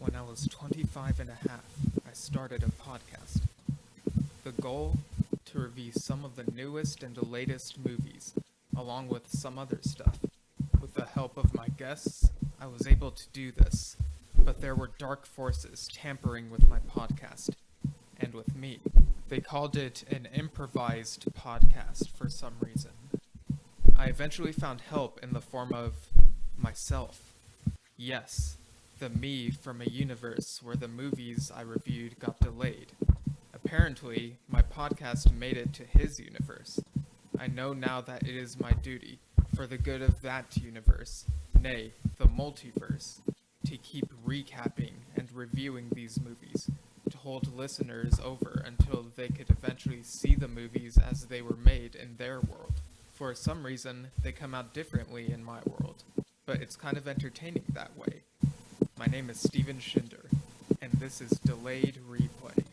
When I was 25 and a half, I started a podcast. The goal? To review some of the newest and latest movies, along with some other stuff. With the help of my guests, I was able to do this, but there were dark forces tampering with my podcast, and with me. They called it an improvised podcast for some reason. I eventually found help in the form of myself. Yes, the me from a universe where the movies I reviewed got delayed. Apparently, my podcast made it to his universe. I know now that it is my duty, for the good of that universe, nay, the multiverse, to keep recapping and reviewing these movies, to hold listeners over until they could eventually see the movies as they were made in their world. For some reason, they come out differently in my world, but it's kind of entertaining that way. My name is Steven Schinder, and this is Delayed Replay.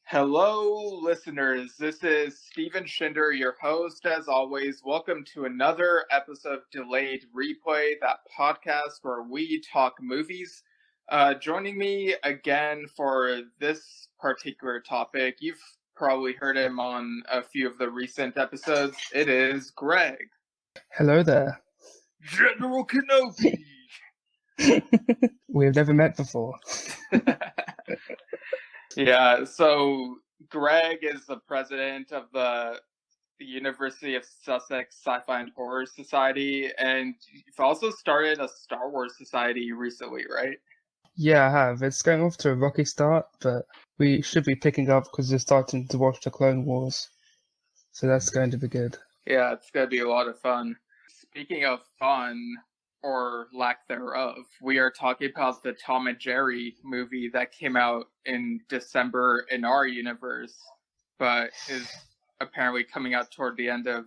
Hello, listeners. This is Steven Schinder, your host. As always, welcome to another episode of Delayed Replay, that podcast where we talk movies. Joining me again for this particular topic, you've probably heard him on a few of the recent episodes. It is Greg. Hello there. General Kenobi. We have never met before. Yeah, so Greg is the president of the University of Sussex Sci-Fi and Horror Society, and you've also started a Star Wars Society recently, right? Yeah, I have. It's going off to a rocky start, but we should be picking up because we're starting to watch the Clone Wars. So that's going to be good. Yeah, it's going to be a lot of fun. Speaking of fun, or lack thereof, we are talking about the Tom and Jerry movie that came out in December in our universe, but is apparently coming out toward the end of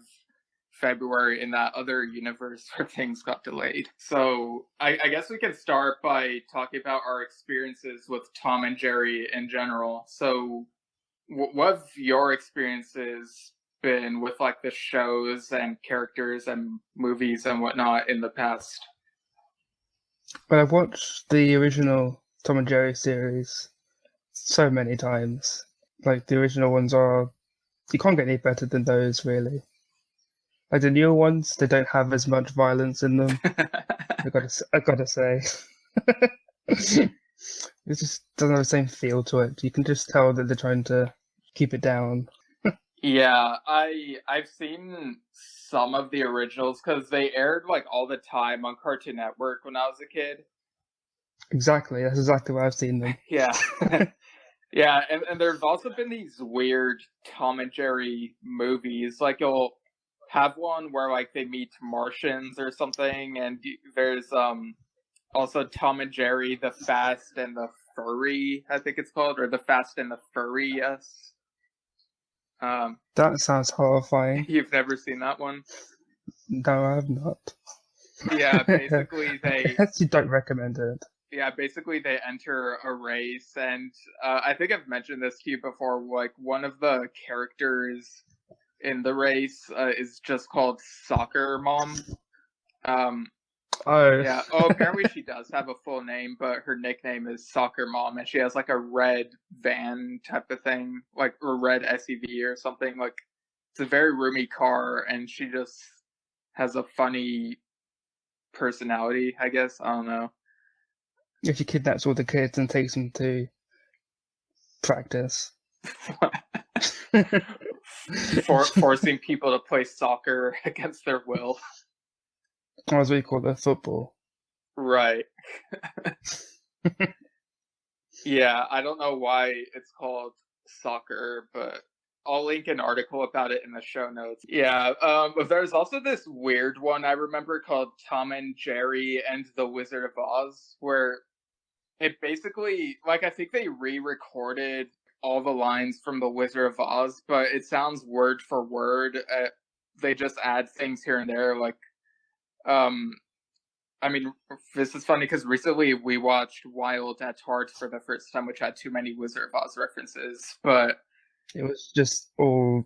February in that other universe where things got delayed. So I guess we can start by talking about our experiences with Tom and Jerry in general. So what have your experiences been with like the shows and characters and movies and whatnot in the past? Well, I've watched the original Tom and Jerry series so many times. Like, the original ones are... You can't get any better than those, really. Like, the newer ones, they don't have as much violence in them. I gotta say. It just doesn't have the same feel to it. You can just tell that they're trying to keep it down. Yeah, I've seen some of the originals because they aired like all the time on Cartoon Network when I was a kid. Exactly, that's exactly where I've seen them. Yeah. Yeah, and there's also been these weird Tom and Jerry movies. Like you'll have one where like they meet Martians or something, and there's also Tom and Jerry, the Fast and the Furry, I think it's called, or the Fast and the Furious. That sounds horrifying. You've never seen that one? No, I have not. Yeah, basically I guess you don't recommend it. Yeah, basically they enter a race, and I think I've mentioned this to you before, like one of the characters in the race is just called Soccer Mom. Yeah. Oh, apparently she does have a full name, but her nickname is Soccer Mom, and she has like a red van type of thing, like a red SUV or something. Like it's a very roomy car, and she just has a funny personality, I guess. I don't know. If she kidnaps all the kids and takes them to practice. Forcing people to play soccer against their will. As we call it, football. Right. Yeah, I don't know why it's called soccer, but I'll link an article about it in the show notes. Yeah, but there's also this weird one I remember called Tom and Jerry and the Wizard of Oz, where it basically, like, I think they re-recorded all the lines from the Wizard of Oz, but it sounds word for word. They just add things here and there, like, I mean, this is funny because recently we watched Wild at Heart for the first time, which had too many Wizard of Oz references, but it was just all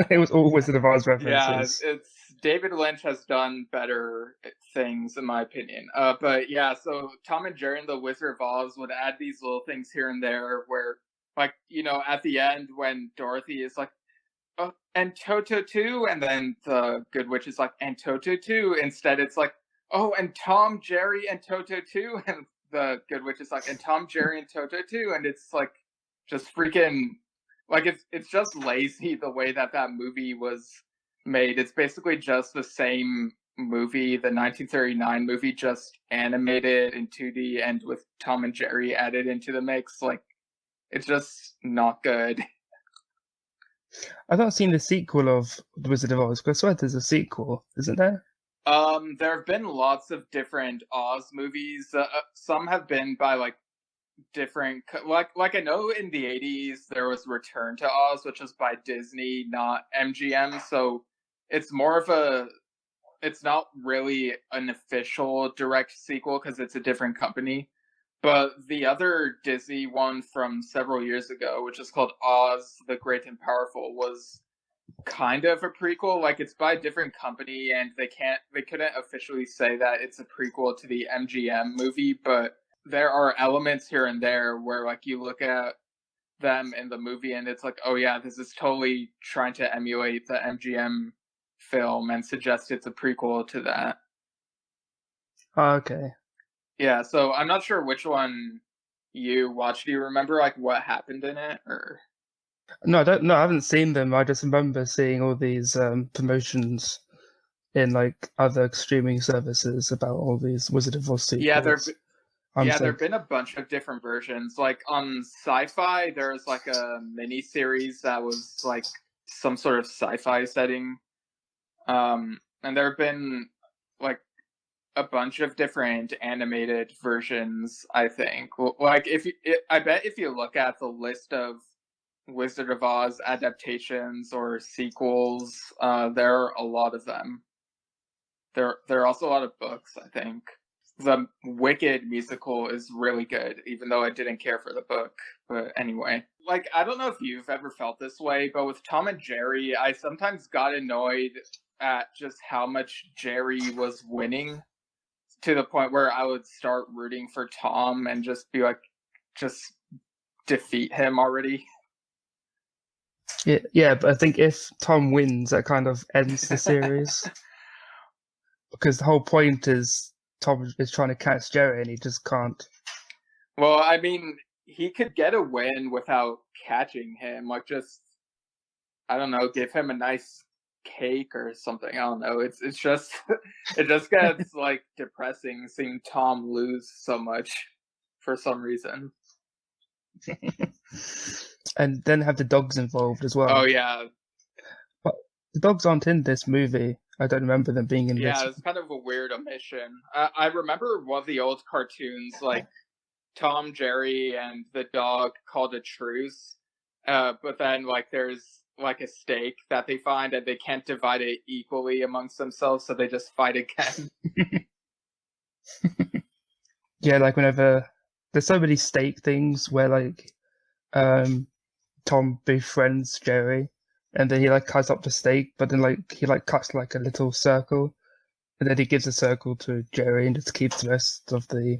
it was all Wizard of Oz references. Yeah, it's David Lynch has done better things, in my opinion. But yeah, so Tom and Jerry and the Wizard of Oz would add these little things here and there where, like, you know, at the end when Dorothy is like, oh, and Toto too, and then the Good Witch is like, and Toto too. Instead, it's like, oh, and Tom, Jerry, and Toto too, and the Good Witch is like, and Tom, Jerry, and Toto too, and it's like, just freaking, like, it's just lazy the way that movie was made. It's basically just the same movie, the 1939 movie, just animated in 2D and with Tom and Jerry added into the mix. Like, it's just not good. I've not seen the sequel of The Wizard of Oz, but I swear there's a sequel, isn't there? There have been lots of different Oz movies. Some have been by like different, like I know in the 80s there was Return to Oz, which was by Disney, not MGM. So it's more of it's not really an official direct sequel because it's a different company. But the other Disney one from several years ago, which is called Oz the Great and Powerful, was kind of a prequel. Like, it's by a different company, and they couldn't officially say that it's a prequel to the MGM movie, but there are elements here and there where, like, you look at them in the movie and it's like, oh yeah, this is totally trying to emulate the MGM film and suggest it's a prequel to that. Oh, okay. Yeah, so I'm not sure which one you watched. Do you remember, like, what happened in it, or? No, I don't. No, I haven't seen them. I just remember seeing all these promotions in like other streaming services about all these Wizard of Oz sequels. Yeah, there've been a bunch of different versions. Like on Sci-Fi, there's like a mini series that was like some sort of sci-fi setting, and there have been like a bunch of different animated versions. I think, like, I bet if you look at the list of Wizard of Oz adaptations or sequels, there are a lot of them. There are also a lot of books, I think. The Wicked musical is really good, even though I didn't care for the book. But anyway, like, I don't know if you've ever felt this way, but with Tom and Jerry, I sometimes got annoyed at just how much Jerry was winning, to the point where I would start rooting for Tom and just be like, just defeat him already. Yeah, but I think if Tom wins, that kind of ends the series. Because the whole point is Tom is trying to catch Jerry and he just can't. Well, I mean, he could get a win without catching him. Like, just, I don't know, give him a nice cake or something. I don't know. It's just, it just gets like depressing seeing Tom lose so much for some reason. And then have the dogs involved as well. Oh yeah. But the dogs aren't in this movie. I don't remember them being in this. Yeah, it's kind of a weird omission. I remember one of the old cartoons, like Tom, Jerry, and the dog called a truce. But then, like, there's like a steak that they find, and they can't divide it equally amongst themselves, so they just fight again. Yeah, like whenever there's so many steak things where like Tom befriends Jerry. And then he like cuts up the steak, but then like he like cuts like a little circle, and then he gives a circle to Jerry and just keeps the rest of the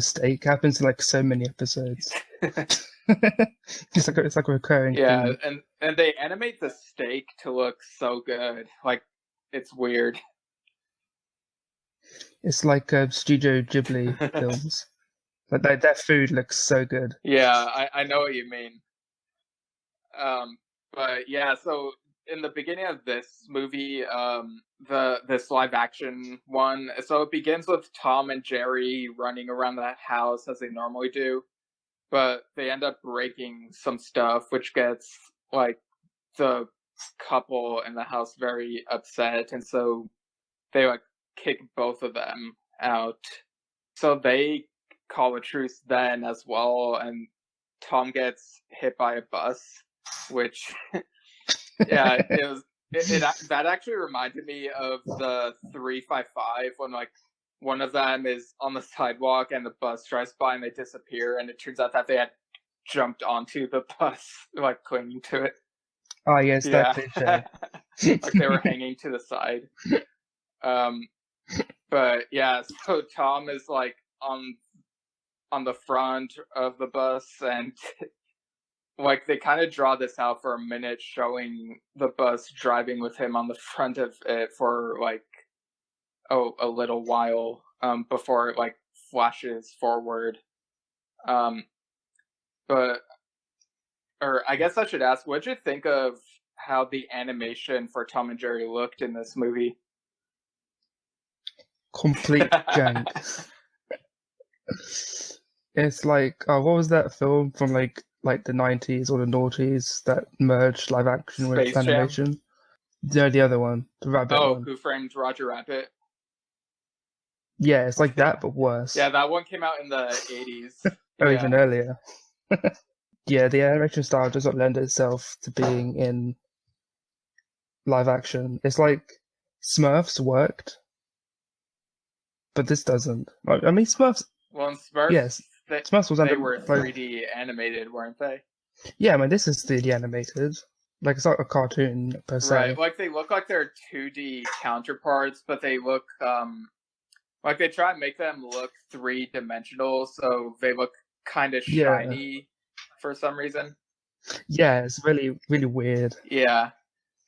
steak. It happens in like so many episodes. It's like a recurring. Yeah, theme. and they animate the steak to look so good. Like, it's weird. It's like Studio Ghibli films. Like their food looks so good. Yeah, I know what you mean. But yeah, so in the beginning of this movie, this live action one, so it begins with Tom and Jerry running around the house as they normally do, but they end up breaking some stuff, which gets like the couple in the house very upset, and so they like kick both of them out. So they call a truce then as well, and Tom gets hit by a bus. Which, yeah, that actually reminded me of the 355 when like one of them is on the sidewalk and the bus drives by and they disappear, and it turns out that they had jumped onto the bus, like clinging to it. Ah, yes, that cliche. Like they were hanging to the side. But yeah, so Tom is like on the front of the bus, and like they kind of draw this out for a minute, showing the bus driving with him on the front of it for like a little while before it like flashes forward. But or I guess I should ask, what'd you think of how the animation for Tom and Jerry looked in this movie? Complete jank. It's like, what was that film from like the 90s or the noughties that merged live action with Space Jam? animation? No, the other one, the rabbit one. Who Framed Roger Rabbit? Yeah, it's like that, but worse. Yeah, that one came out in the 80s. Or even earlier. Yeah, the animation style does not lend itself to being in live action. It's like Smurfs worked, but this doesn't. I mean, Smurfs. Well, in Smurfs, yes, Smurfs was they were 3D animated, weren't they? Yeah, I mean, this is 3D animated. Like, it's not a cartoon per se. Right, like they look like they're 2D counterparts, but they look like they try and make them look 3-dimensional, so they look kind of shiny for some reason. Yeah, it's really, really weird. Yeah.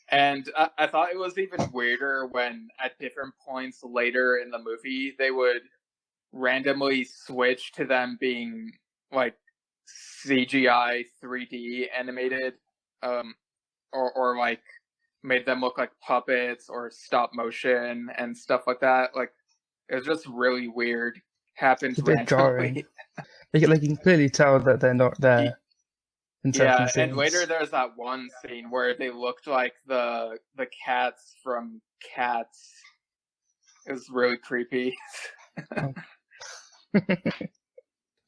And I thought it was even weirder when at different points later in the movie, they would randomly switch to them being like CGI 3D animated, or like made them look like puppets or stop motion and stuff like that. Like, it was just really weird. Happened randomly. Jarring. Like you can clearly tell that they're not there. Yeah, and later there's that one scene where they looked like the cats from Cats. It was really creepy. Yeah,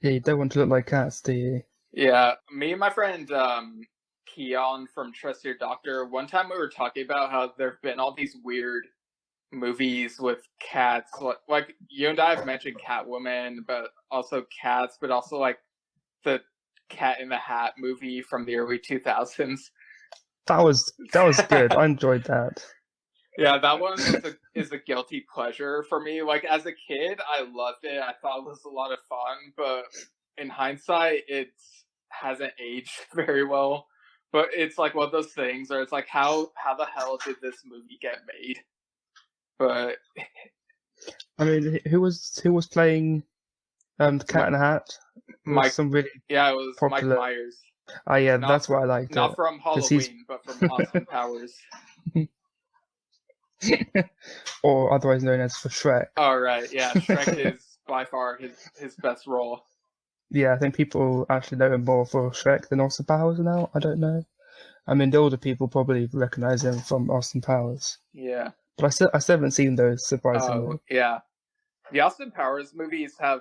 you don't want to look like cats, do you? Yeah, me and my friend Keon from Trust Your Doctor, one time we were talking about how there've been all these weird movies with cats. Like you and I have mentioned Catwoman, but also cats, but also like the Cat in the Hat movie from the early 2000s. That was good. I enjoyed that. Yeah, that one is a guilty pleasure for me. Like, as a kid, I loved it. I thought it was a lot of fun, but in hindsight, it hasn't aged very well. But it's like one of those things where it's like, how the hell did this movie get made? But I mean, who was playing the Cat in the Hat? It was popular... Mike Myers. Oh yeah, that's why I liked it. Not from Halloween, but from Austin Powers. Or otherwise known as for Shrek. Oh right, yeah, Shrek is by far his best role. Yeah, I think people actually know him more for Shrek than Austin Powers now. I don't know. I mean, the older people probably recognize him from Austin Powers. Yeah. But I still haven't seen those, surprisingly. Oh, yeah. The Austin Powers movies have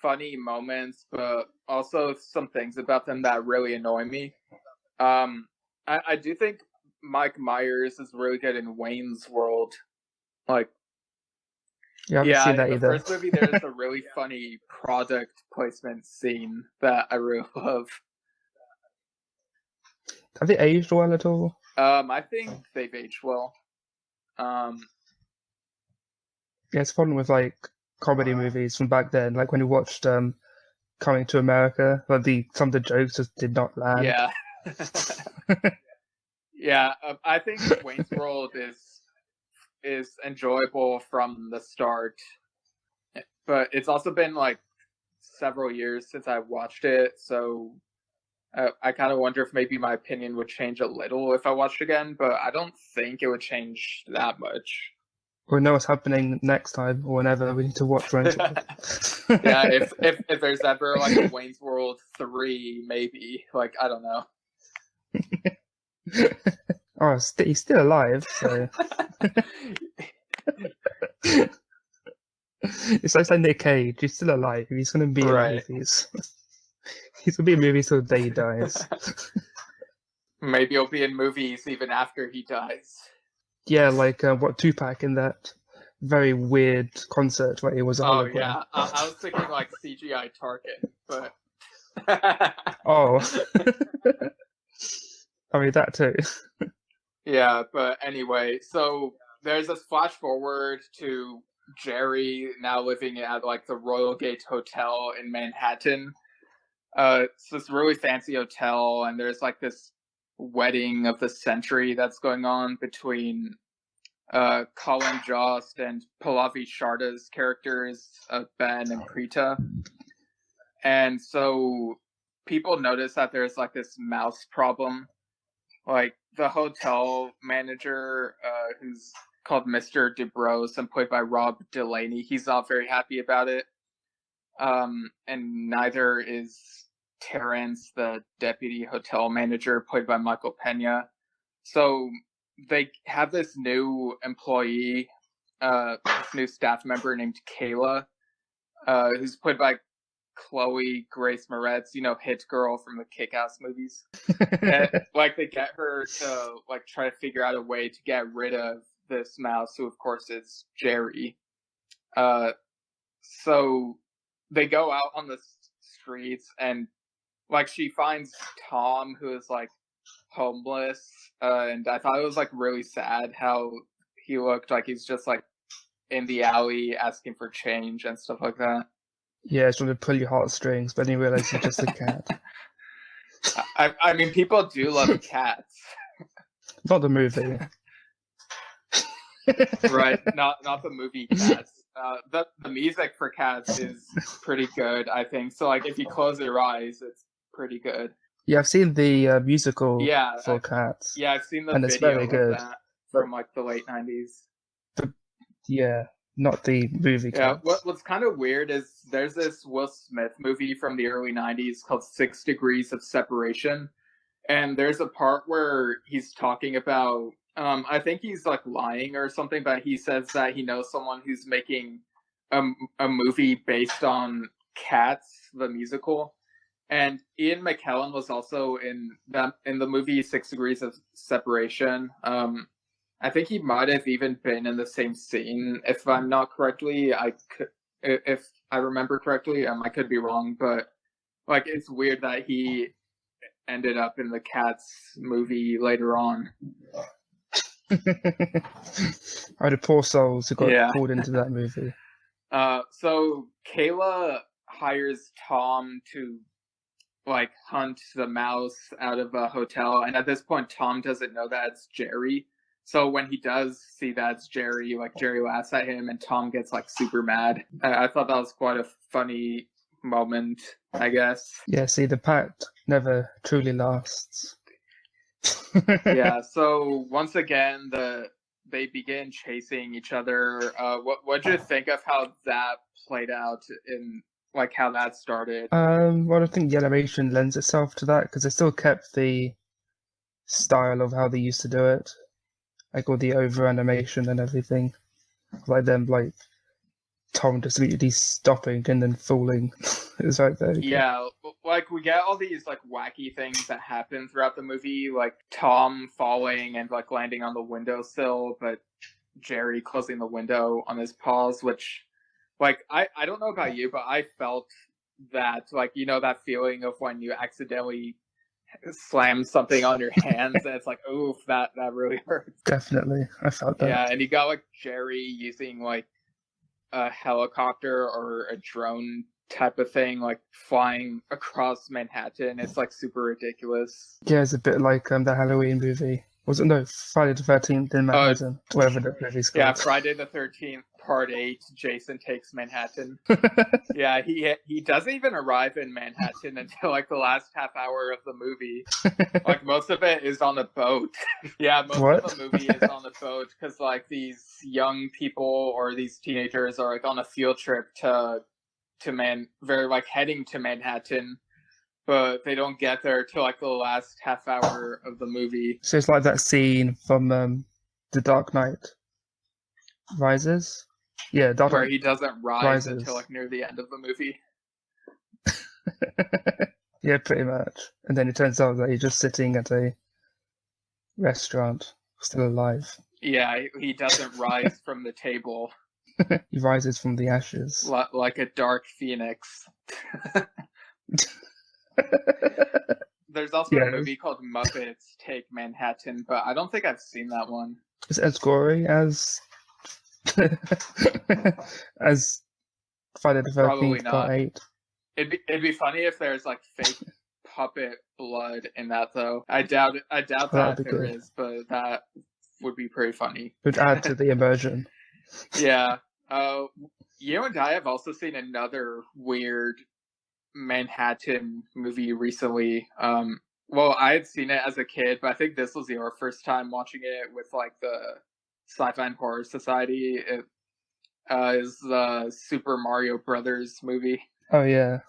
funny moments, but also some things about them that really annoy me. I do think Mike Myers is really good in Wayne's World. Like, I haven't seen that in the either. first movie, there's a really funny product placement scene that I really love. Have they aged well at all? I think they've aged well. Yeah, it's a problem with like comedy movies from back then. Like when you watched Coming to America, like some of the jokes just did not land. Yeah. Yeah, I think Wayne's World is enjoyable from the start, but it's also been like several years since I watched it, so I kind of wonder if maybe my opinion would change a little if I watched it again, but I don't think it would change that much. We'll know what's happening next time or whenever we need to watch Wayne's World. Yeah, if there's ever like a Wayne's World 3, maybe. Like, I don't know. Oh, he's still alive, so... It's like Nick Cage, he's still alive, he's going to be in movies. He's going to be in movies till the day he dies. Maybe he'll be in movies even after he dies. Yeah, like what Tupac in that very weird concert where he was a hologram. Oh yeah, I was thinking like CGI Tarkin, but... Oh. I mean, that too. Yeah, but anyway, so there's this flash forward to Jerry now living at like the Royal Gate Hotel in Manhattan. It's this really fancy hotel, and there's like this wedding of the century that's going on between Colin Jost and Pallavi Sharda's characters, Ben and Preeta. And so people notice that there's like this mouse problem. Like the hotel manager, who's called Mr. DeBrose and played by Rob Delaney, he's not very happy about it. And neither is Terrence, the deputy hotel manager, played by Michael Pena. So they have this new employee, this new staff member named Kayla, who's played by Chloe Grace Moretz, Hit Girl from the Kick-Ass movies. And, like, they get her to like try to figure out a way to get rid of this mouse, who of course is Jerry. So they go out on the streets, and like she finds Tom, who is like homeless, and I thought it was like really sad how he looked like he's just like in the alley asking for change and stuff like that. Yeah, it's trying to pull your heartstrings, but then you realize he's just a cat. I mean, people do love cats. Not the movie. Right, not the movie Cats. The music for Cats is pretty good, I think. So, like, if you close your eyes, it's pretty good. Yeah, I've seen the musical for Cats. Yeah, I've seen the and video it's very good. Of that from, like, the late 90s. But, yeah, not the movie Cats. Yeah, what's kind of weird is there's this Will Smith movie from the early 90s called 6 Degrees of Separation. And there's a part where he's talking about, I think he's like lying or something, but he says that he knows someone who's making a movie based on Cats, the musical. And Ian McKellen was also in the movie 6 Degrees of Separation. I think he might have even been in the same scene, if I'm not correctly. If I remember correctly, I could be wrong, but like it's weird that he ended up in the Cats movie later on. The poor souls who got pulled into that movie. So Kayla hires Tom to like hunt the mouse out of a hotel, and at this point Tom doesn't know that it's Jerry. So when he does see that it's Jerry, like Jerry laughs at him and Tom gets like super mad. I thought that was quite a funny moment, I guess. Yeah, see, the pact never truly lasts. Yeah, so once again, they begin chasing each other. What'd you think of how that played out in like how that started? Well, I think the animation lends itself to that because they still kept the style of how they used to do it, like all the over animation and everything, like them like Tom just immediately stopping and then falling. It's like that. Yeah, like we get all these like wacky things that happen throughout the movie, like Tom falling and like landing on the windowsill, but Jerry closing the window on his paws, which like I don't know about you, but I felt that, like, that feeling of when you accidentally slam something on your hands and it's like, oof, that really hurts. Definitely, I felt that. Yeah, and you got like Jerry using like a helicopter or a drone type of thing, like flying across Manhattan. It's like super ridiculous. Yeah, it's a bit like the Halloween movie. Was it? No, Friday the 13th in Manhattan. Whatever the movie's called. Yeah, Friday the 13th, Part 8, Jason Takes Manhattan. Yeah, he doesn't even arrive in Manhattan until like the last half hour of the movie. Like most of it is on a boat. Yeah, most of the movie is on the boat because like these young people or these teenagers are like on a field trip they're like heading to Manhattan, but they don't get there till like the last half hour of the movie. So it's like that scene from The Dark Knight Rises. Yeah, where he doesn't rise until like near the end of the movie. Yeah, pretty much. And then it turns out that he's just sitting at a restaurant, still alive. Yeah, he doesn't rise from the table. He rises from the ashes. Like a dark phoenix. there's also a movie called Muppets Take Manhattan, but I don't think I've seen that one. Is it as gory as as Friday the 13th Part 8? It'd be funny if there's like fake puppet blood in that, though. I doubt that there is, but that would be pretty funny. It would add to the immersion. Yeah. You and I have also seen another weird Manhattan movie recently. Well, I had seen it as a kid, but I think this was your first time watching it with like the Sci-Fi and Horror Society. It is the Super Mario Brothers movie. Oh yeah,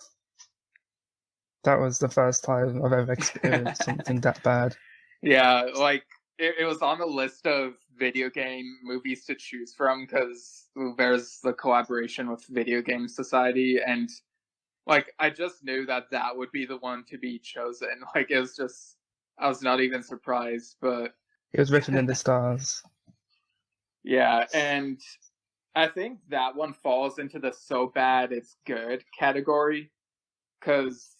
that was the first time I've ever experienced something that bad. Yeah, like it was on the list of video game movies to choose from because there's the collaboration with Video Game Society, and like I just knew that would be the one to be chosen. Like it was just, I was not even surprised, but it was written in the stars. Yeah, and I think that one falls into the so bad it's good category because,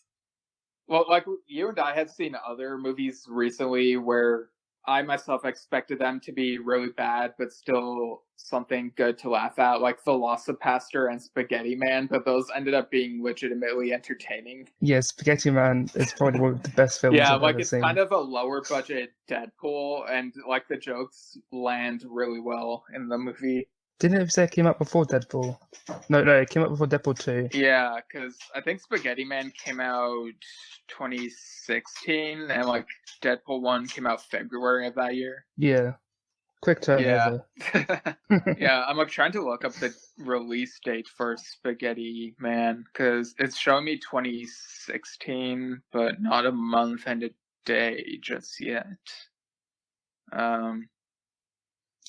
well, like you and I have seen other movies recently where I myself expected them to be really bad, but still something good to laugh at, like Velocipaster and Spaghettiman, but those ended up being legitimately entertaining. Yeah, Spaghettiman is probably one of the best films I've ever seen. Kind of a lower budget Deadpool, and like the jokes land really well in the movie. Didn't it say it came out before Deadpool? No, it came out before Deadpool 2. Yeah, because I think Spaghettiman came out 2016, and like Deadpool 1 came out February of that year. Yeah. Quick turnover. Yeah. Yeah, I'm like trying to look up the release date for Spaghettiman, because it's showing me 2016, but not a month and a day just yet.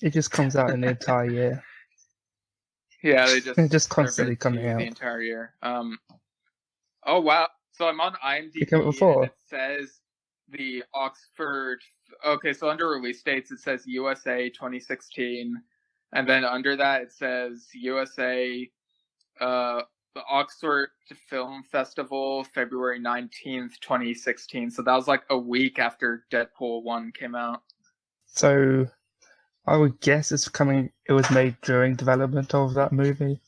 It just comes out in the entire year. Yeah, they just constantly coming out the entire year. Oh wow! So I'm on IMDb. It came out before. And it says the Oxford. Okay, so under release dates it says USA 2016, and then under that it says USA, the Oxford Film Festival, February 19th, 2016. So that was like a week after Deadpool 1 came out. So I would guess it was made during development of that movie.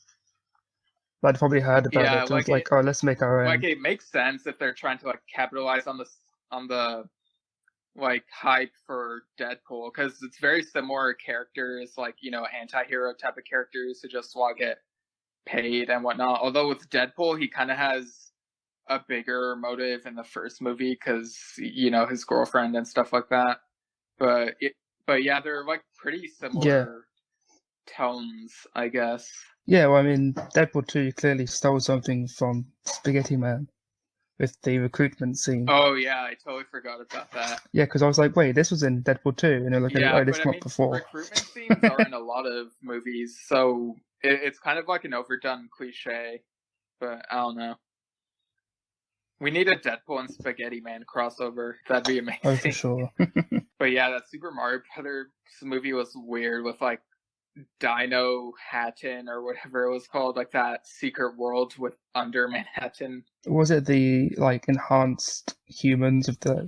I'd probably heard about it and was like, oh, let's make our own. Like, it makes sense if they're trying to like capitalize on the like hype for Deadpool, because it's very similar characters, like, you know, anti-hero type of characters who just want to get paid and whatnot. Although with Deadpool, he kind of has a bigger motive in the first movie because, you know, his girlfriend and stuff like that. But yeah, they're like pretty similar tones, I guess. Yeah, well, I mean, Deadpool 2 clearly stole something from Spaghettiman with the recruitment scene. Oh yeah, I totally forgot about that. Yeah, because I was like, wait, this was in Deadpool 2, and they're like, oh, this came up before. Recruitment scenes are in a lot of movies, so it's kind of like an overdone cliche, but I don't know. We need a Deadpool and Spaghettiman crossover. That'd be amazing. Oh, for sure. But yeah, that Super Mario Brothers movie was weird with like Dino Hatton or whatever it was called, like that secret world with under Manhattan. Was it the like enhanced humans of the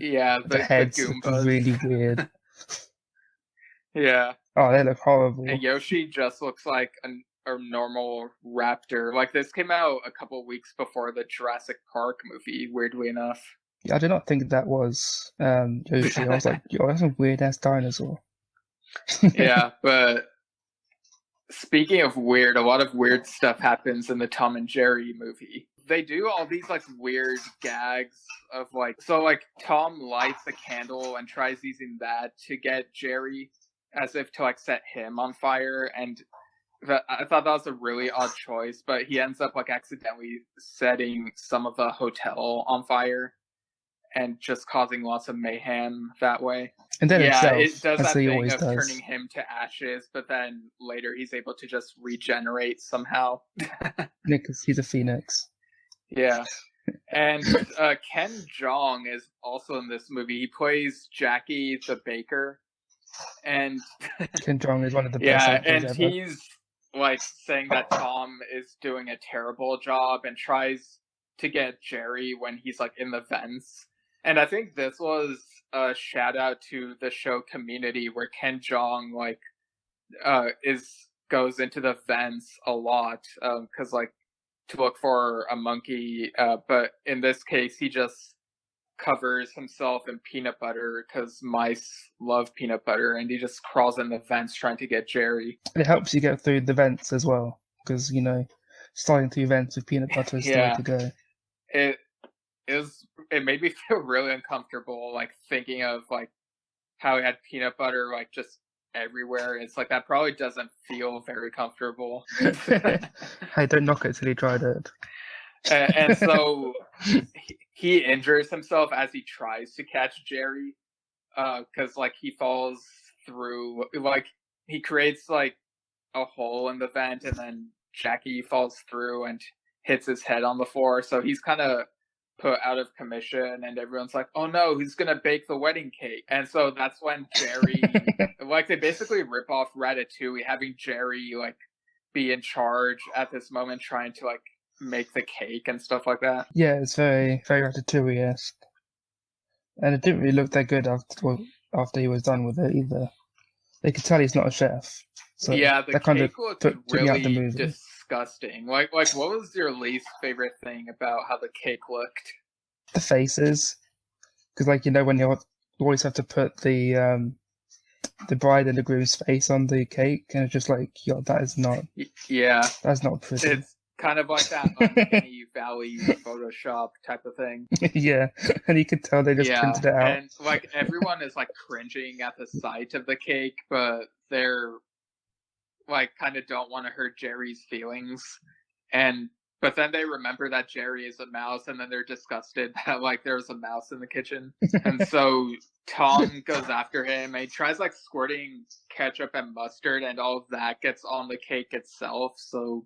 heads? The really weird. Yeah. Oh, they look horrible. And Yoshi just looks like a normal raptor. Like, this came out a couple of weeks before the Jurassic Park movie, weirdly enough. Yeah, I did not think that was Yoshi. I was like, yo, that's a weird ass dinosaur. Yeah, but speaking of weird, a lot of weird stuff happens in the Tom and Jerry movie. They do all these like weird gags of like, so like Tom lights a candle and tries using that to get Jerry as if to like set him on fire, and I thought that was a really odd choice, but he ends up like accidentally setting some of the hotel on fire and just causing lots of mayhem that way. And then it does that thing of turning him to ashes, but then later he's able to just regenerate somehow. Because he's a phoenix. Yeah. And Ken Jeong is also in this movie. He plays Jackie the baker. And Ken Jeong is one of the best actors ever. He's like saying that Tom is doing a terrible job and tries to get Jerry when he's like in the vents. And I think this was a shout out to the show Community, where Ken Jeong goes into the vents a lot because to look for a monkey, but in this case he just covers himself in peanut butter because mice love peanut butter, and he just crawls in the vents trying to get Jerry. It helps you get through the vents as well, because sliding through vents with peanut butter is the way to go. It made me feel really uncomfortable, thinking of how he had peanut butter just everywhere. It's that probably doesn't feel very comfortable. Hey, don't knock it till you tried it. And so he injures himself as he tries to catch Jerry, because he falls through, he creates a hole in the vent, and then Jackie falls through and hits his head on the floor. So he's kind of put out of commission, and everyone's like, oh no, he's gonna bake the wedding cake. And so that's when Jerry they basically rip off Ratatouille, having Jerry be in charge at this moment, trying to make the cake and stuff like that. Yeah, it's very, very Ratatouille-esque. And it didn't really look that good after he was done with it either. They could tell he's not a chef. So yeah, the cake looked really disgusting. What was your least favorite thing about how the cake looked? The faces. Because when you always have to put the bride and the groom's face on the cake, and it's just that is not... Yeah. That's not pretty. It's kind of like that Uncanny Valley Photoshop type of thing. Yeah, and you could tell they just printed it out. And everyone is cringing at the sight of the cake, but they're kind of don't want to hurt Jerry's feelings. But then they remember that Jerry is a mouse, and then they're disgusted that there's a mouse in the kitchen. And so Tom goes after him, and he tries squirting ketchup and mustard, and all of that gets on the cake itself, so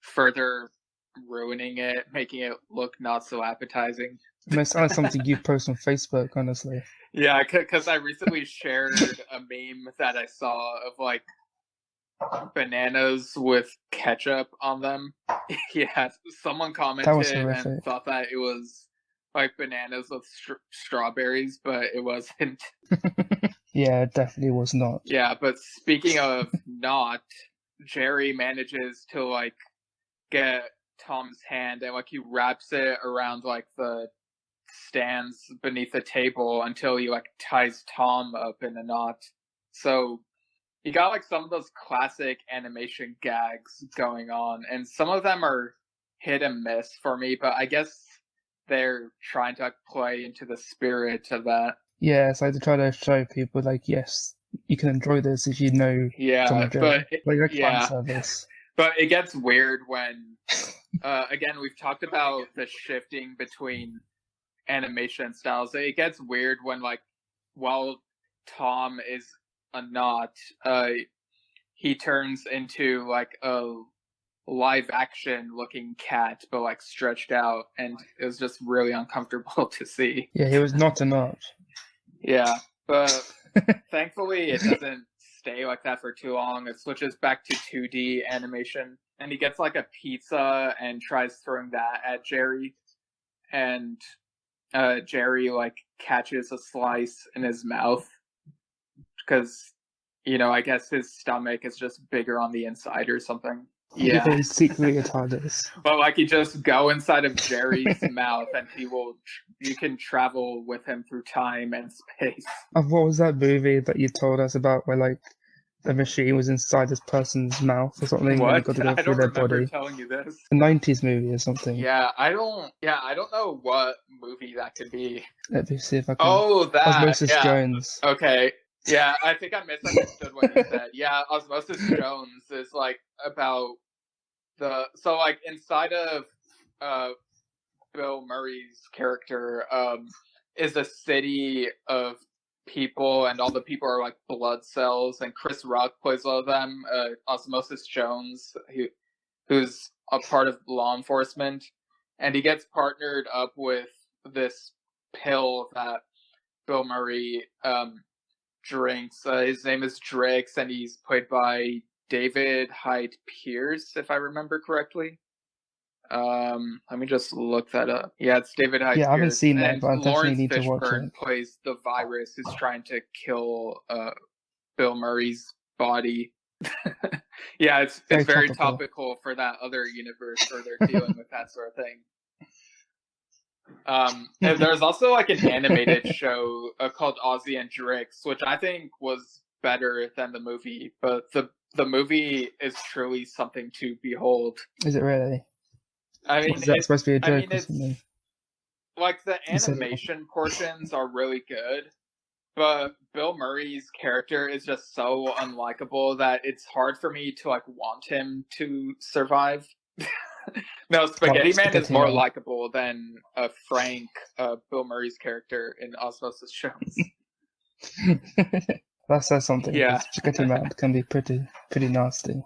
further ruining it, making it look not so appetizing. It sounds like something you post on Facebook, honestly. Yeah, because I recently shared a meme that I saw of bananas with ketchup on them. Yeah, someone commented and thought that it was bananas with strawberries, but it wasn't. Yeah, it definitely was not. Yeah, but speaking of not, Jerry manages to get Tom's hand, and he wraps it around the stands beneath the table until he ties Tom up in a knot. So you got some of those classic animation gags going on, and some of them are hit and miss for me, but I guess they're trying to play into the spirit of that. Yeah, it's to try to show people yes, you can enjoy this if you know. Yeah, but fan service. But it gets weird when, again, we've talked about the shifting between animation styles. It gets weird when, while Tom is a knot, he turns into, a live-action looking cat, but, stretched out, and it was just really uncomfortable to see. Yeah, he was not a knot. Yeah, but thankfully it doesn't stay like that for too long. It switches back to 2D animation, and he gets a pizza and tries throwing that at Jerry, and Jerry catches a slice in his mouth because I guess his stomach is just bigger on the inside or something. Yeah, he's secretly a TARDIS. But you just go inside of Jerry's mouth, and you can travel with him through time and space. What was that movie that you told us about where the machine was inside this person's mouth or something? What? And got to go I through don't their remember body. telling you this. A 90s movie or something. Yeah, I don't know what movie that could be. Let me see if I can. Oh, that. Osmosis Jones. Okay. Yeah, I think I misunderstood what you said. Yeah, Osmosis Jones is about inside of Bill Murray's character is a city of people, and all the people are blood cells, and Chris Rock plays one of them, Osmosis Jones, who's a part of law enforcement, and he gets partnered up with this pill that Bill Murray drinks. His name is Drix, and he's played by David Hyde Pierce, if I remember correctly. Let me just look that up. Yeah, it's David Hyde Yeah, I haven't Pierce, seen that, and but I definitely Lawrence need to watch Fishburne it. plays the virus who's trying to kill Bill Murray's body. Yeah, it's very topical for that other universe where they're dealing with that sort of thing. And there's also like an animated show called Ozzy and Drix, which I think was better than the movie, but the movie is truly something to behold. Is it really? I mean, is that supposed to be a joke or something? Like the animation portions are really good, but Bill Murray's character is just so unlikable that it's hard for me to like want him to survive. No, Spaghettiman is more likable than Frank, Bill Murray's character in Osmosis Jones. That says something. Yeah, Spaghettiman can be pretty nasty.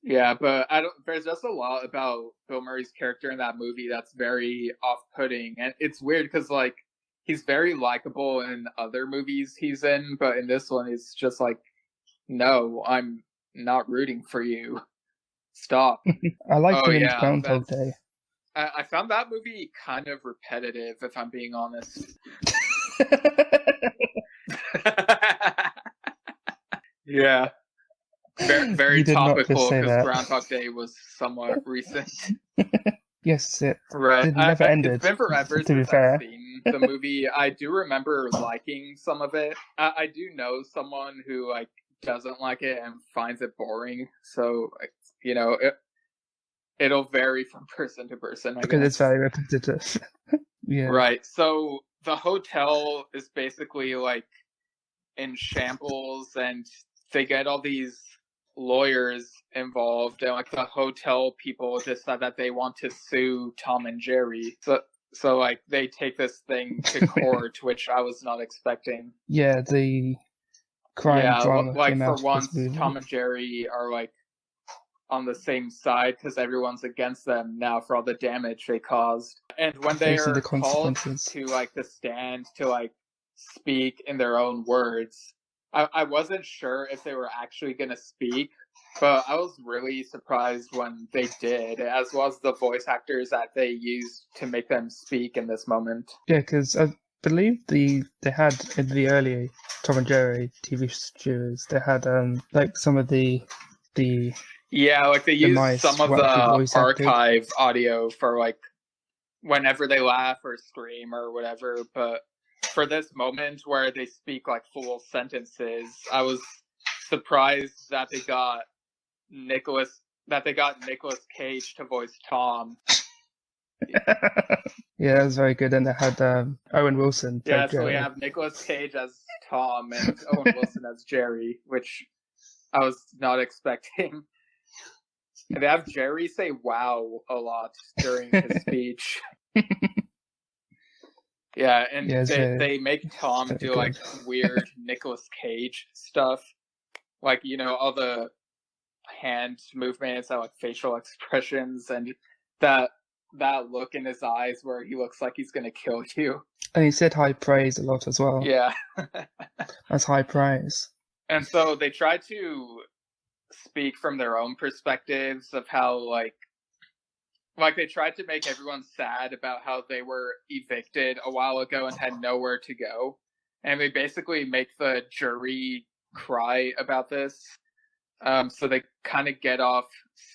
Yeah, but there's just a lot about Bill Murray's character in that movie that's very off-putting, and it's weird because like he's very likable in other movies he's in, but in this one it's just like, no, I'm not rooting for you. Stop. I liked him in Groundhog Day. I found that movie kind of repetitive, if I'm being honest. Yeah. Very topical because Groundhog Day was somewhat recent. Yes, it never ended. It's been forever since I've seen the movie. I do remember liking some of it. I do know someone who like doesn't like it and finds it boring. So you know, it'll vary from person to person. Because it's very repetitive. Yeah. Right. So the hotel is basically like in shambles, and they get all these lawyers involved, and like the hotel people decide that they want to sue Tom and Jerry. So like they take this thing to court, which I was not expecting. Yeah, the crime drama. Like for once, Tom and Jerry are like on the same side because everyone's against them now for all the damage they caused. And when they are called to like the stand to like speak in their own words, I wasn't sure if they were actually going to speak, but I was really surprised when they did, as well as the voice actors that they used to make them speak in this moment. Yeah, because I believe they had in the early Tom and Jerry TV series, they had like some of the yeah, like they used some of the archive audio for like whenever they laugh or scream or whatever, but for this moment where they speak like full sentences, I was surprised that they got Nicolas Cage to voice Tom. Yeah, that was very good. And they had Owen Wilson. Yeah, so we have Nicolas Cage as Tom and Owen Wilson as Jerry, which I was not expecting. And they have Jerry say "wow" a lot during his speech. Yeah, and they make Tom do like weird Nicolas Cage stuff, like, you know, all the hand movements and like facial expressions and that look in his eyes where he looks like he's gonna kill you. And he said high praise a lot as well. Yeah. That's high praise. And so they try to speak from their own perspectives of how like they tried to make everyone sad about how they were evicted a while ago and had nowhere to go. And they basically make the jury cry about this. So they kind of get off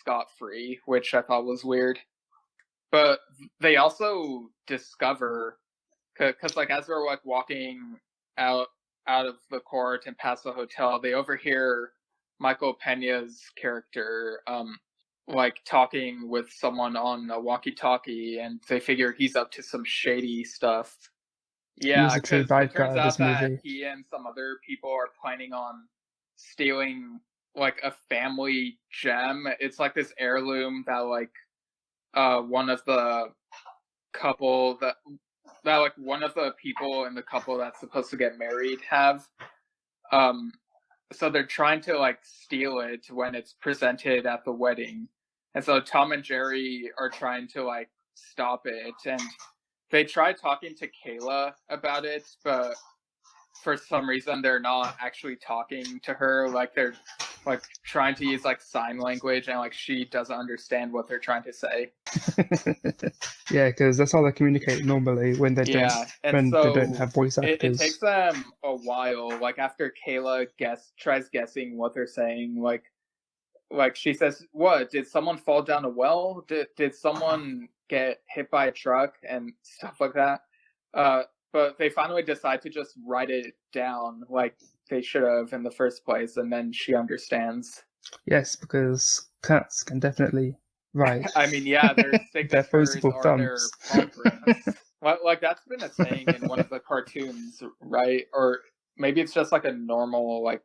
scot-free, which I thought was weird. But they also discover, because like as they're like walking out of the court and past the hotel, they overhear Michael Peña's character like talking with someone on a walkie-talkie, and they figure he's up to some shady stuff. Yeah, because it turns out that he and some other people are planning on stealing like a family gem. It's like this heirloom that like one of the couple that like one of the people in the couple that's supposed to get married have. So they're trying to like steal it when it's presented at the wedding. And so Tom and Jerry are trying to like stop it, and they try talking to Kayla about it, but for some reason they're not actually talking to her. Like like trying to use like sign language, and like she doesn't understand what they're trying to say. Yeah, because that's how they communicate normally when they don't have voice actors. It takes them a while. Like after Kayla tries guessing what they're saying, like she says, "What? Did someone fall down a well? Did someone get hit by a truck?" and stuff like that. But they finally decide to just write it down, like they should have in the first place, and then she understands. Yes, because cats can definitely write. I mean, yeah, their signatures are their palm prints. Like that's been a thing in one of the cartoons, right? Or maybe it's just like a normal like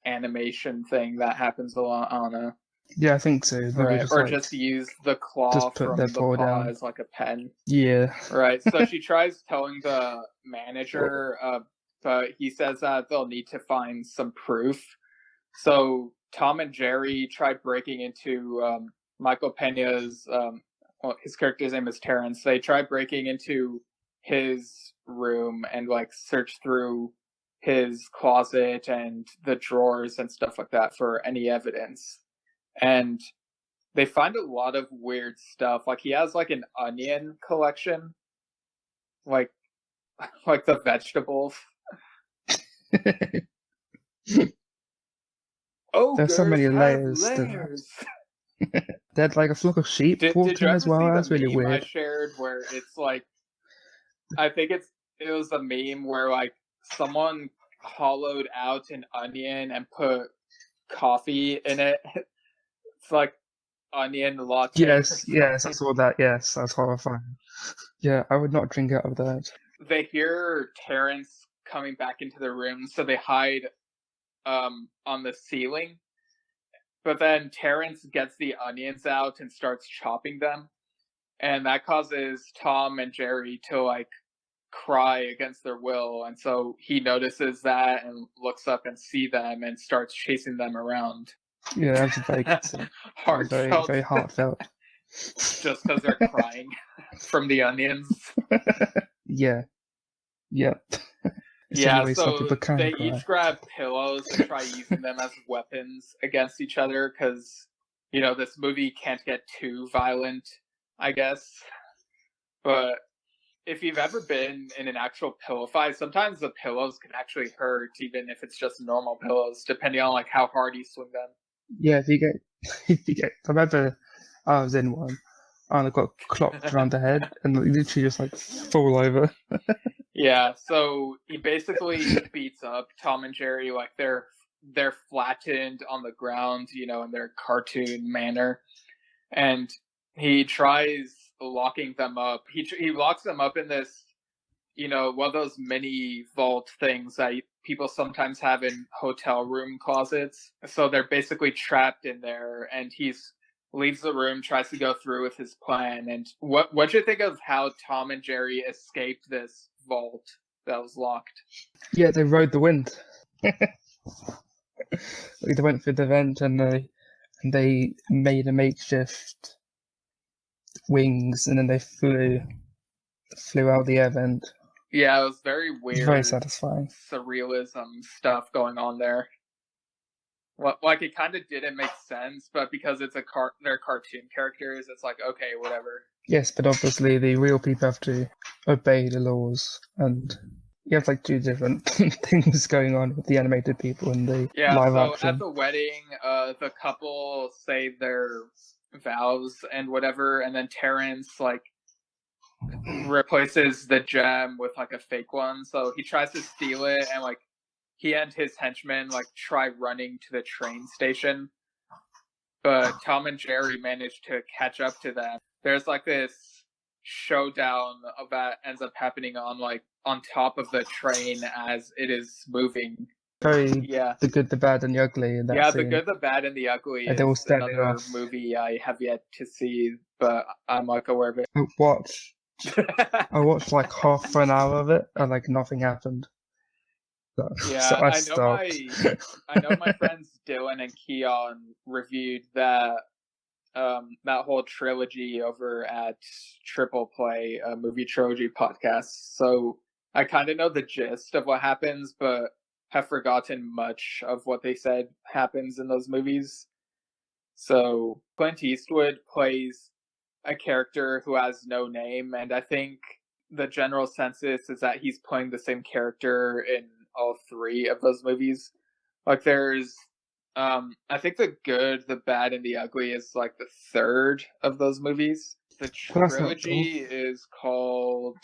animation thing that happens a lot on a. Yeah, I think so. Right, just use the claw from the paw as like a pen. Yeah. Right, so she tries telling the manager, but he says that they'll need to find some proof. So Tom and Jerry tried breaking into Michael Pena's, his character's name is Terrence. They tried breaking into his room and like search through his closet and the drawers and stuff like that for any evidence. And they find a lot of weird stuff. Like he has like an onion collection, like the vegetables. Oh, there's so many layers. They had like a flock of sheep walking as well. That's really weird. I shared where it's like, I think it was a meme where like someone hollowed out an onion and put coffee in it. It's like onion latte. Yes, I saw that. Yes, that's horrifying. Yeah, I would not drink out of that. They hear Terrence coming back into the room, so they hide on the ceiling. But then Terrence gets the onions out and starts chopping them, and that causes Tom and Jerry to like cry against their will, and so he notices that and looks up and see them and starts chasing them around. Yeah, that's very heartfelt. Very heartfelt. Just because they're crying from the onions. Yeah. Yep. Yeah, so they each grab pillows and try using them as weapons against each other because, you know, this movie can't get too violent, I guess. But if you've ever been in an actual pillow fight, sometimes the pillows can actually hurt, even if it's just normal pillows, depending on like how hard you swing them. Yeah, if you get, I remember I was in one and I got clocked around the head and literally just like fall over. Yeah, so he basically beats up Tom and Jerry like they're flattened on the ground, you know, in their cartoon manner, and he tries locking them up. He locks them up in this, you know, one of those mini vault things that people sometimes have in hotel room closets. So they're basically trapped in there, and he's leaves the room, tries to go through with his plan. And what'd you think of how Tom and Jerry escaped this vault that was locked? Yeah, they rode the wind. They went through the vent and they made a makeshift wings, and then they flew out the air vent. Yeah, it was very weird. Very satisfying. Surrealism stuff going on there. Well, like it kind of didn't make sense, but because it's they're cartoon characters, it's like okay, whatever. Yes, but obviously the real people have to obey the laws, and you have like two different things going on with the animated people and the live action. So at the wedding, the couple say their vows and whatever, and then Terrence like replaces the gem with like a fake one. So he tries to steal it, and like he and his henchmen like try running to the train station, but Tom and Jerry manage to catch up to them. There's like this showdown that ends up happening on top of the train as it is moving. The Good, the Bad, and the Ugly. In that scene. The Good, the Bad, and the Ugly is another movie I have yet to see, but I'm like aware of it. I watched like half an hour of it, and like nothing happened. So I know my friends Dylan and Keon reviewed that whole trilogy over at Triple Play, a movie trilogy podcast. So I kind of know the gist of what happens, but have forgotten much of what they said happens in those movies. So Clint Eastwood plays a character who has no name, and I think the general census is that he's playing the same character in all three of those movies. Like there's I think The Good, the Bad, and the Ugly is like the third of those movies. The trilogy is called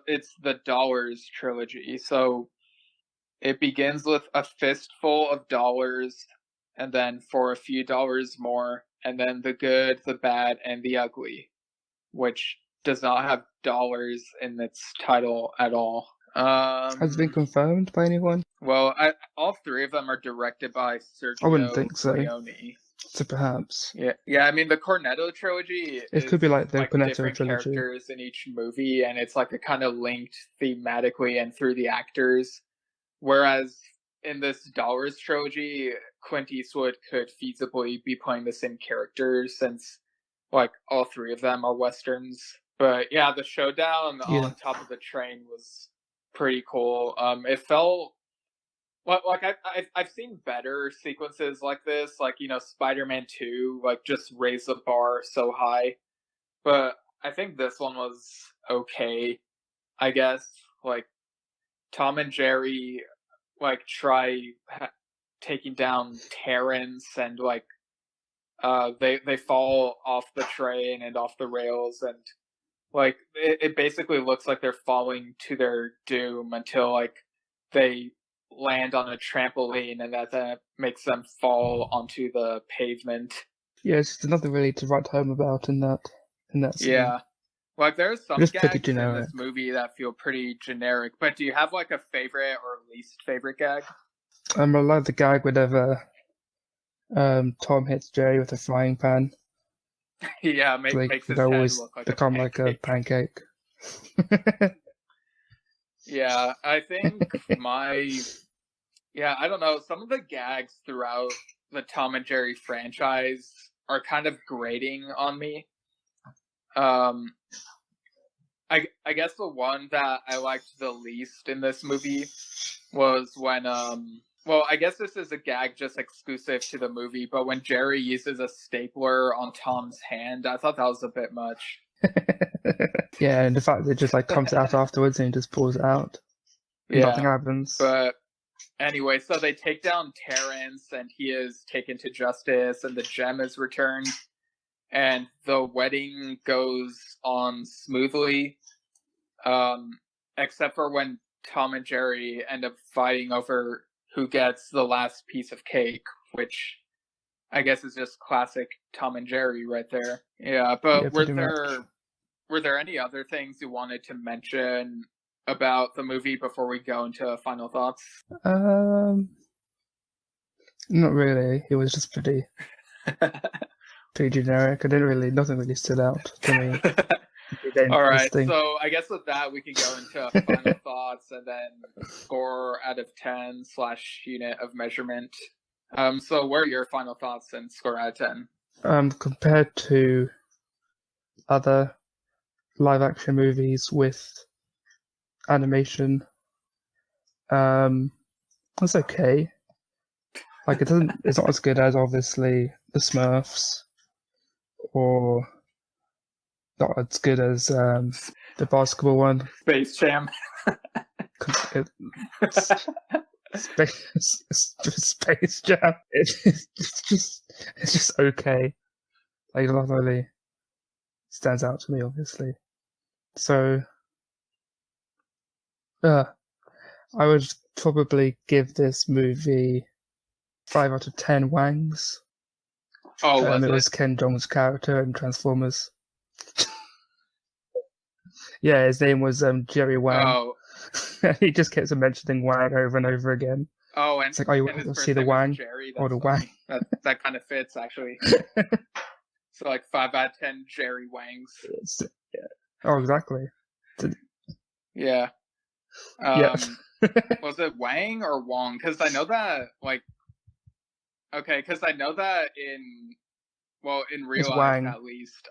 it's the Dollars trilogy. So it begins with a fistful of dollars, and then for a few dollars more, and then The Good, the Bad, and the Ugly, which does not have dollars in its title at all. Has it been confirmed by anyone? Well, all three of them are directed by Sergio I wouldn't think so. Leone. So perhaps. Yeah. I mean, the Cornetto trilogy. It could be like the Cornetto different trilogy. Characters in each movie, and it's like a kind of linked thematically and through the actors. Whereas in this Dollars trilogy, Clint Eastwood could feasibly be playing the same characters since, like, all three of them are westerns. But yeah, the showdown on top of the train was pretty cool. It felt like I've seen better sequences like this, like, you know, Spider-Man 2, like, just raised the bar so high. But I think this one was okay, I guess. Like, Tom and Jerry, like, try taking down Terrence, and, like, they fall off the train and off the rails, and, like, it basically looks like they're falling to their doom until, like, they land on a trampoline, and that makes them fall onto the pavement. Yeah, it's just nothing really to write home about in that scene. Yeah. Like, there's some It's gags in this movie that feel pretty generic, but do you have, like, a favorite or least favorite gag? I like the gag whenever Tom hits Jerry with a frying pan. Yeah, makes his head look like become like a pancake. Yeah, I think I don't know, some of the gags throughout the Tom and Jerry franchise are kind of grating on me. I guess the one that I liked the least in this movie was when well, I guess this is a gag just exclusive to the movie, but when Jerry uses a stapler on Tom's hand, I thought that was a bit much. Yeah, and the fact that it just, like, comes out afterwards and he just pulls it out. Yeah, nothing happens. But anyway, so they take down Terrence, and he is taken to justice, and the gem is returned, and the wedding goes on smoothly, except for when Tom and Jerry end up fighting over who gets the last piece of cake, which I guess is just classic Tom and Jerry right there. Yeah, but were there any other things you wanted to mention about the movie before we go into final thoughts? Not really. It was just pretty generic. Nothing really stood out to me. All right, so I guess with that we can go into final thoughts and then score out of 10 / unit of measurement. So what are your final thoughts and score out of 10? Compared to other live action movies with animation, it's okay. Like, it's not as good as, obviously, the Smurfs, or not as good as the basketball one. Space Jam. Space Jam. It's just okay. Like, nothing really stands out to me, obviously. So, I would probably give this movie 5 out of 10 Wangs. Oh, it was Ken Jeong's character in Transformers. Yeah, his name was Jerry Wang. Oh. He just kept mentioning Wang over and over again. Oh, and it's like, oh, you want to see the Wang or the Wang? That kind of fits, actually. So, like, 5 out of 10 Jerry Wangs. Yeah. Oh, exactly. Yeah. Yeah. Was it Wang or Wong? Because I know that, like, in real life, Wang. at least,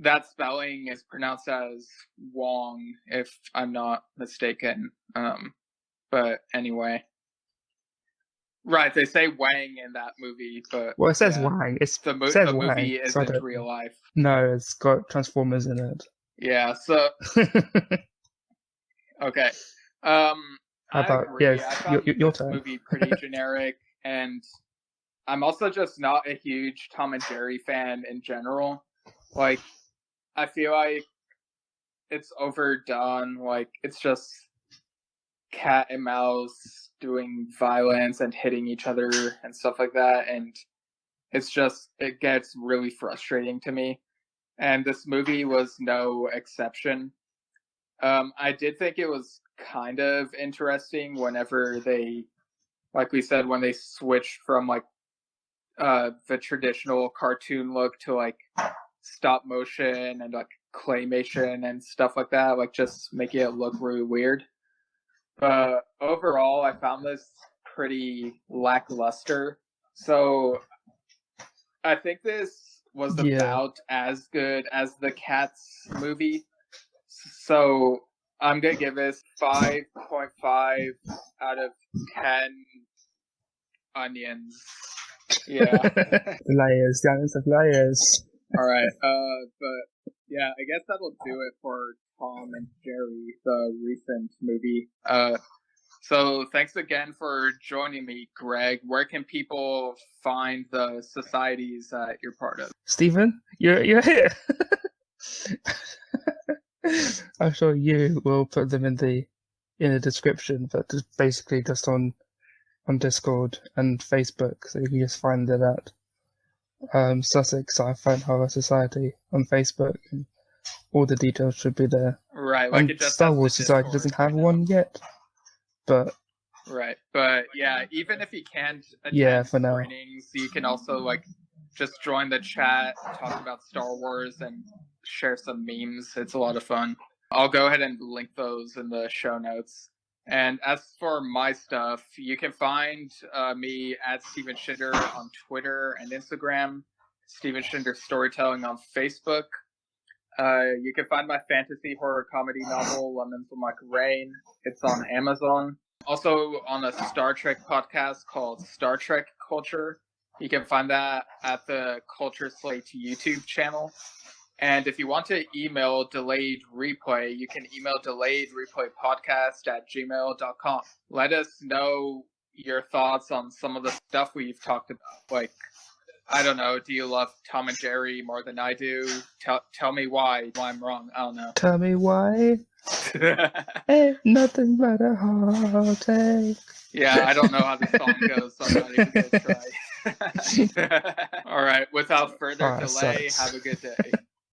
that spelling is pronounced as Wong, if I'm not mistaken. But anyway. Right, they say Wang in that movie, but... Well, it says Wang. It says the Wang, movie so isn't real life. No, it's got Transformers in it. Yeah, so... Okay. I agree. Yes, I found your this turn. movie pretty generic, and I'm also just not a huge Tom and Jerry fan in general. Like, I feel like it's overdone. Like, it's just cat and mouse doing violence and hitting each other and stuff like that, and it gets really frustrating to me. And this movie was no exception. I did think it was kind of interesting whenever they, like we said, when they switched from like the traditional cartoon look to like stop motion and like claymation and stuff like that, like just making it look really weird. But overall, I found this pretty lackluster. So I think this was about as good as the Cats movie. So I'm going to give this 5.5 out of 10 onions. Yeah. Layers, the onions of layers. All right. But yeah, I guess that'll do it for Tom and Jerry, the recent movie. So thanks again for joining me, Greg. Where can people find the societies that you're part of? Stephen, you're here. I'm sure you will put them in the description, but just basically just on Discord and Facebook, so you can just find it at Sussex Sci-Fi and Horror Society on Facebook, and all the details should be there. Right, like and it just Star Wars Society doesn't have one yet, but right, but yeah, even if you can't attend for now, screenings, you can also like just join the chat, talk about Star Wars, and share some memes. It's a lot of fun. I'll go ahead and link those in the show notes. And as for my stuff, you can find me at Steven Schinder on Twitter and Instagram, Steven Schinder Storytelling on Facebook. You can find my fantasy horror comedy novel, Lemons Will Like Rain. It's on Amazon. Also on a Star Trek podcast called Star Trek Culture. You can find that at the Culture Slate YouTube channel. And if you want to email Delayed Replay, you can email delayedreplaypodcast@gmail.com. Let us know your thoughts on some of the stuff we've talked about. Like, I don't know, do you love Tom and Jerry more than I do? Tell me why I'm wrong. I don't know. Tell me why. Ain't nothing but a heartache. Yeah, I don't know how the song goes, so I'm not even going to try. All right, without further delay, have a good day.